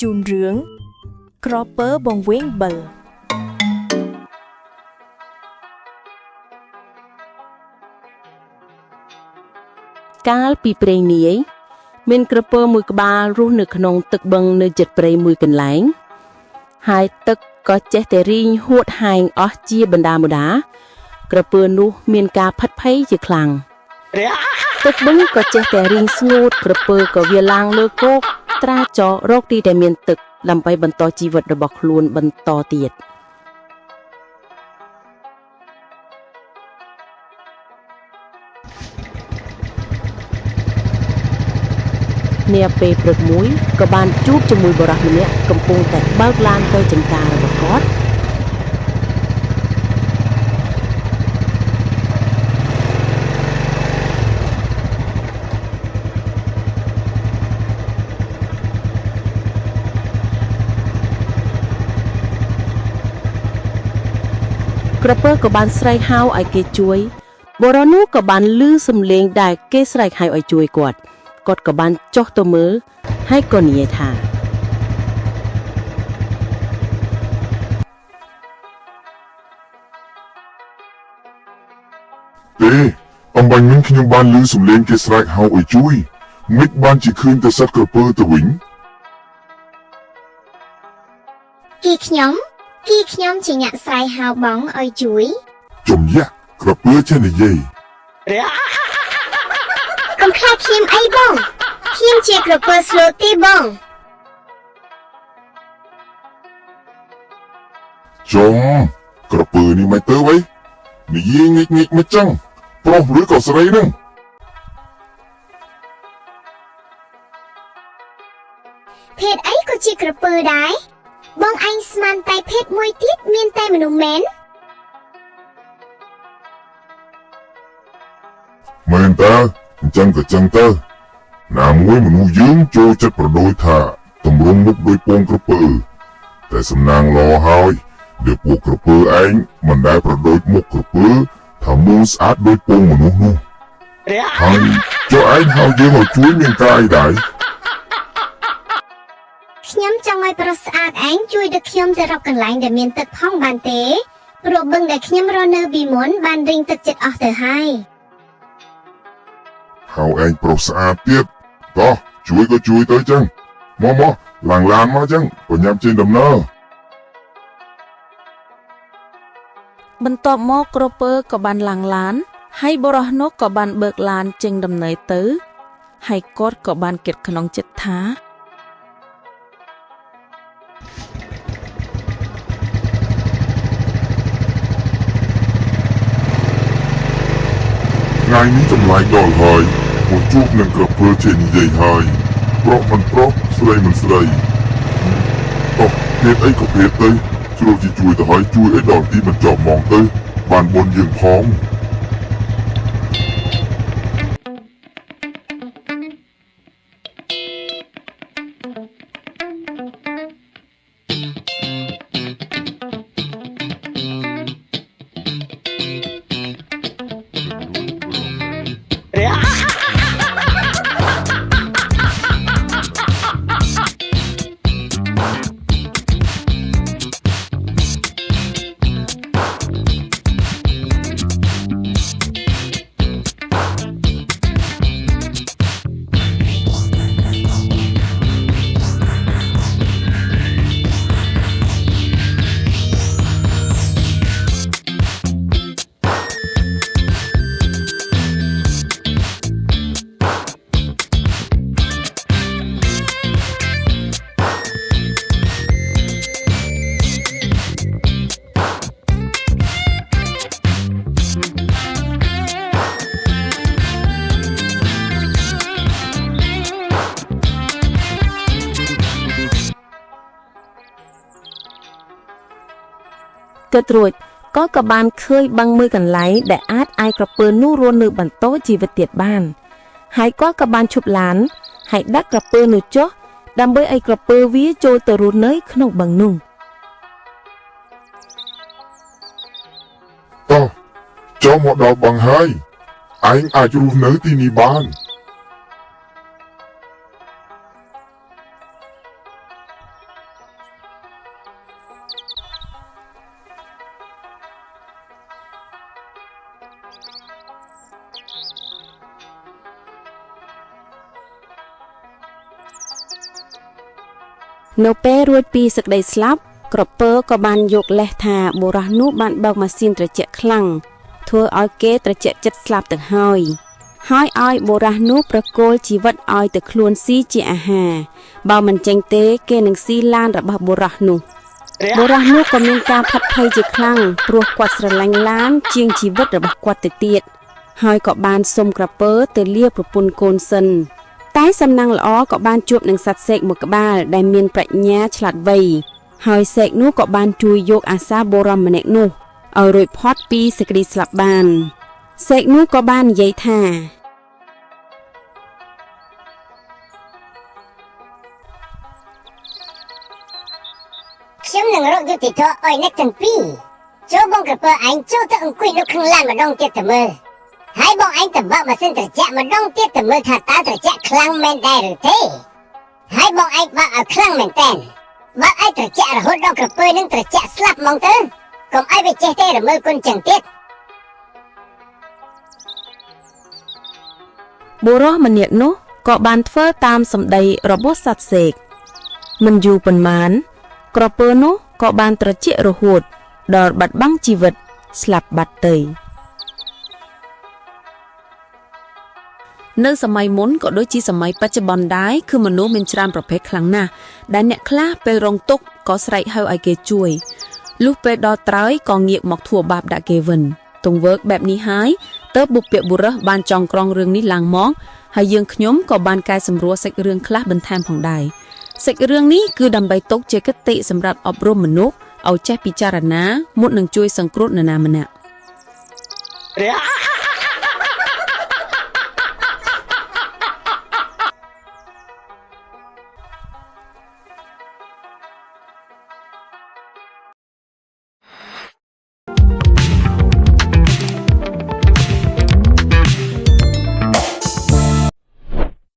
ជូនរឿងក្រពើបងវែងបើកាលពីព្រេងនាយមានក្រពើមួយក្បាលរស់នៅក្នុងទឹកបឹងនៅជិតព្រៃមួយកន្លែងហើយទឹកក៏ចេះតែរីងហួតហែងអស់ជាបណ្ដាក្រពើនោះមានការផិតភ័យជាខ្លាំងទឹកបឹងក៏ចេះតែរីងស្ងួតក្រពើក៏វាឡើងលើគោកត្រាចរកទីដែលមានទឹកដើម្បីបន្តជីវិតរបស់ខ្លួនបន្តទៀតនាពេលព្រឹកមួយក៏បានជួបជាមួយបុរសម្នាក់កំពុងតែបើកឡានទៅចំការរបស់គាត់ក្រពើក៏បានស្រែកហៅឲ្យគេជួយបុរសនោះក៏បានឮសំឡេងដែលគេស្រែកហៅឲ្យជួយគាត់ក៏បានចុះទៅមើលហើយក៏និយាយថាទេអំបញ្ញមិញខ្ញុំបានឮសំឡេងគេស្រែកហៅឲ្យជួយមិនបានជាឃើញតែសត្វក្រពើទៅវិញគីខ្ញុំជាអ្នកស្រែកហៅបងឲ្យជួយជំយៈក្រពើចេះនិយាយកុំខ្លាចខ្ញុំអីបងខ្ញុំជាក្រពើស្លូតទេបងចំក្រពើនេះមិនទៅវិញនិយាយងាកមកចឹងប្រុសឬក៏ស្រីនឹងភេទអីក៏ជាក្រពើដែរបងអញស្មានតែភេទមួយទៀតមានតែមនុស្សមែនមែនតើអញ្ចឹងក៏ចឹងទៅណាមួយមនុស្សយើងចូលចិត្តប្រដូចថាតម្រង់មុខដោយពងក្រពើតែសំណាងល្អហើយដែលពួកក្រពើឯងមិនដែលប្រដូចមុខក្រពើថាមូលស្អាតដោយពងមនុស្សនោះហើយចុះឯងហៅយើងឲ្យជួយមានការអីដែរខ្ញុំចង់ឲ្យប្រុសស្អាតឯងជួយដឹកខ្ញុំទៅរកកន្លែងដែលមានទឹកផងបានទេព្រោះបឹងដែលខ្ញុំរស់នៅពីមុនបានរីងទឹកចិត្តអស់ទៅហើយហៅឯងប្រុសស្អាតទៀតតោះជួយក៏ជួយទៅចឹងមកឡើងឡានមកចឹងបញ្ញាប់ចេញដំណើរបន្ទាប់មកក្រពើក៏បានឡើងឡានហើយបុរសនោះក៏បានបើកឡានចេញដំណើរទៅហើយគាត់ក៏បានគិតក្នុងចិត្តថាថ្ងៃនេះចម្លែកដល់ហើយមកជួបនឹងក្រពើចេះនិយាយហើយប្រុសមិនប្រុសស្រីមិនស្រីតោះភេទអីក៏ភេទទៅជ្រុលជាជួយទៅហើយជួយឲ្យដល់ទីបញ្ចប់ហ្មងទៅបានបុណ្យយើងផងគិតរួចគាត់ក៏បានឃើញបឹងមួយកន្លែងដែលអាចឲ្យក្រពើនោះរស់នៅបន្តជីវិតទៀតបានហើយគាត់ក៏បានឈប់ឡានហើយដាក់ក្រពើនោះចុះដើម្បីឲ្យក្រពើវាចូលទៅរស់នៅក្នុងបឹងនោះ ចូលមកដល់បឹងហើយឯងអាចរស់នៅទីនេះបាន នៅពេលរួចពីសេចក្តីស្លាប់ក្រពើក៏បានយកលេសថាបុរសនោះបានបើកម៉ាស៊ីនត្រជាក់ខ្លាំងធ្វើឲ្យគេត្រជាក់ចិត្តស្លាប់ទៅហើយឲ្យបុរសនោះប្រគល់ជីវិតឲ្យទៅខ្លួនស៊ីជាអាហារបើមិនចេញទេគេនឹងស៊ីឡានរបស់បុរសនោះក៏មានការផាត់ភ័យជាខ្លាំងព្រោះគាត់ស្រឡាញ់ឡានជាងជីវិតរបស់គាត់ទៅទៀតហើយក៏បានសុំក្រពើទៅលាប្រពន្ធកូនសិនតែសំណាងល្អក៏បានជួបនឹងសត្វសេកមួយក្បាលដែលមានប្រាជ្ញាឆ្លាតវៃហើយសេកនោះក៏បានជួយយកអាសាបុរសម្នាក់នោះឲ្យរួចផុតពីសេចក្តីស្លាប់បានសេកនោះក៏បាននិយាយថាខ្ញុំនឹងរកយុត្តិធម៌ឲ្យអ្នកទាំងពីរចូលបងក្រពើឯងចូលទៅអង្គុយនៅក្នុងឡានម្ដងទៀតទៅមើលហើយបងឯងទៅបើកម៉ាស៊ីនត្រជាក់ម្ដងទៀតទៅមើលថាតើត្រជាក់ខ្លាំងមែនដែរឬទេហើយបងឯងបើកឲ្យខ្លាំងមែនតើបើកឲ្យត្រជាក់រហូតដល់ក្រពើនឹងត្រជាក់ស្លាប់ហ្មងទៅកុំឲ្យវាចេះទេរមើលគុណចឹងទៀតបុរសម្នាក់នោះក៏បានធ្វើតាមសម្ដីរបស់សត្វសេកមិនយូរប៉ុន្មានក្រពើនោះក៏បានត្រជាក់រហូតដល់បាត់បង់ជីវិតស្លាប់បាត់ទៅនៅសម័យមុនក៏ដូចជាសម័យបច្ចុប្បន្នដែរគឺមនុស្សមានច្រើនប្រភេទខ្លាំងណាស់ដែលអ្នកខ្លះពេលរងទុក្ខក៏ស្រែកហៅឲ្យគេជួយលុះពេលដល់ត្រើយក៏ងាកមកធ្វើបាបដាក់គេវិញទង្វើបែបនេះហើយទើបបុព្វបុរសបានចងក្រងរឿងនេះឡើងមកហើយយើងខ្ញុំក៏បានកែសម្រួលសាច់រឿងខ្លះបន្ថែមផងដែរសាច់រឿងនេះគឺដើម្បីទុកជាគតិសម្រាប់អប់រំមនុស្សឲ្យចេះពិចារណាមុននឹងជួយសង្គ្រោះនរណាម្នាក់